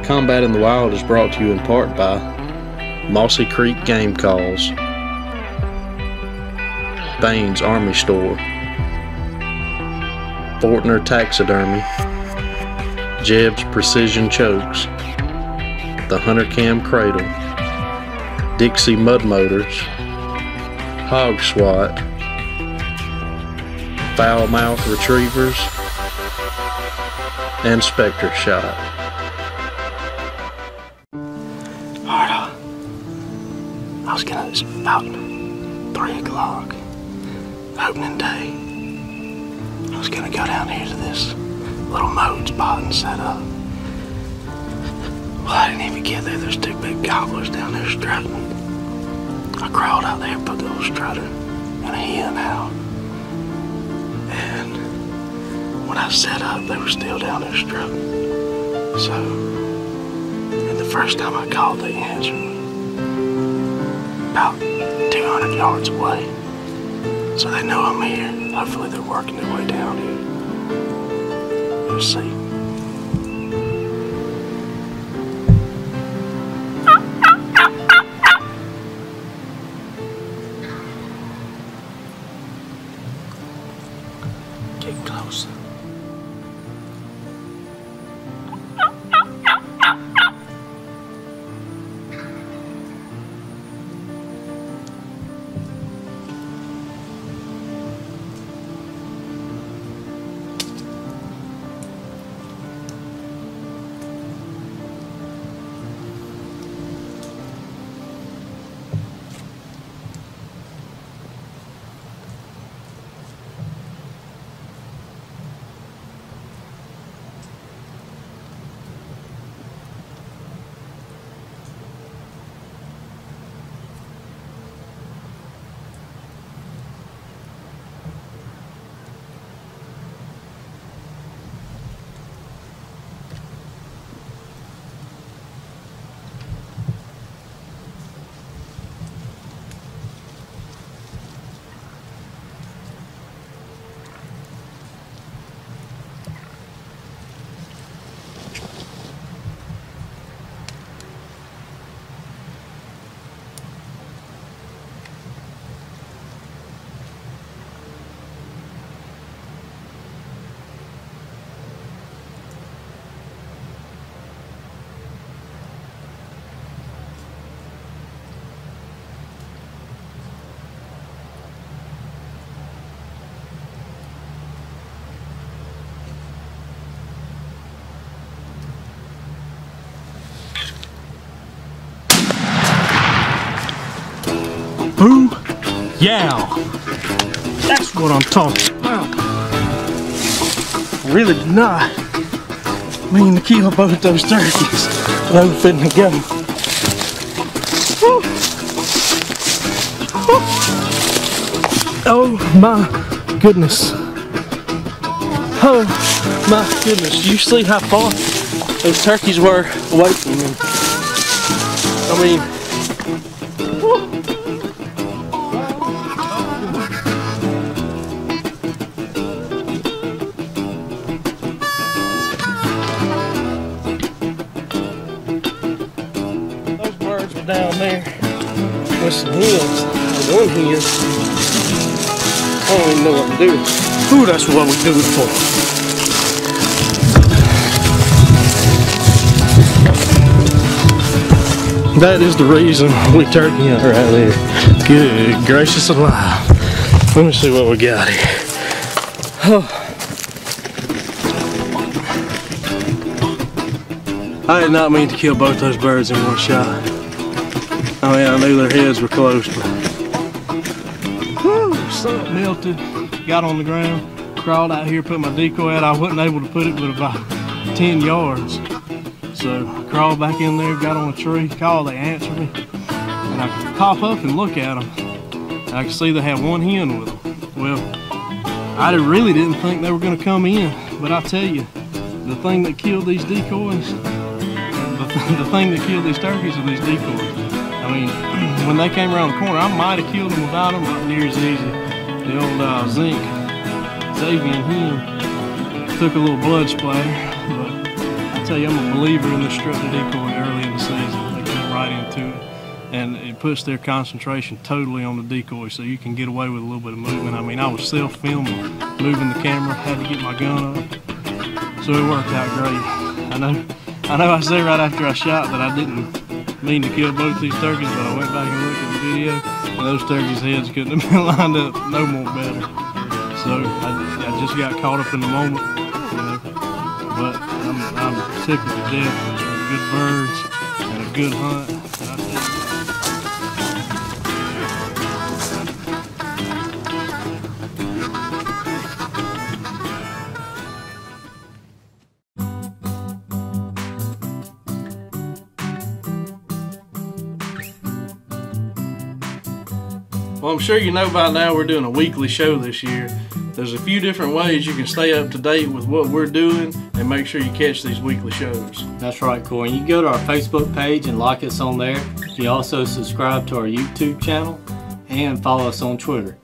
Combat in the Wild is brought to you in part by Mossy Creek Game Calls, Baines Army Store, Fortner Taxidermy, Jeb's Precision Chokes, the Hunter Cam Cradle, Dixie Mud Motors, Hog SWAT, Foul Mouth Retrievers, and Spectre Shot. I was gonna, it's about 3 o'clock, opening day. I was gonna go down here to this little mode spot and set up. Well, I didn't even get there. There's 2 big gobblers down there strutting. I crawled out there, put the little strutter and a hen out. And when I set up, they were still down there strutting. So, and the first time I called, they answered me. About 200 yards away. So they know I'm here. Hopefully they're working their way down here. We'll see. Getting close. Boom, yow. That's what I'm talking about. I really did not mean to kill both those turkeys, but they were fitting to go. Woo. Woo. Oh my goodness. Oh my goodness. You see how far those turkeys were away from me? I mean, woo. Down there with some hens, one hen. I don't even know what to do. Ooh, that's what we do it for. That is the reason we turkey hunt right there. Good gracious alive. Let me see what we got here. Oh. I did not mean to kill both those birds in one shot. I mean, I knew their heads were close, but whew, sun melted, got on the ground, crawled out here, put my decoy out. I wasn't able to put it but about 10 yards. So I crawled back in there, got on a tree, called, they answered me. And I could pop up and look at them. And I could see they had one hen with them. Well, I really didn't think they were gonna come in, but I tell you, the thing that killed these decoys, the thing that killed these turkeys are these decoys. I mean, when they came around the corner, I might have killed them without them, not near as easy. The old zinc Xavier hen took a little blood splatter, but I I tell you, I'm a believer in the strutting decoy early in the season. They get right into it, and it puts their concentration totally on the decoy, so you can get away with a little bit of movement. I mean, I was self-filming, moving the camera, had to get my gun up, so it worked out great. I know I said right after I shot that I didn't mean to kill both these turkeys, but I went back and looked at the video, and those turkeys' heads couldn't have been lined up no more better. So I just got caught up in the moment, you know. But I'm tickled to death with good birds and a good hunt. And I tell you, well, I'm sure you know by now we're doing a weekly show this year. There's a few different ways you can stay up to date with what we're doing and make sure you catch these weekly shows. That's right, Corey. You can go to our Facebook page and like us on there. You also subscribe to our YouTube channel and follow us on Twitter.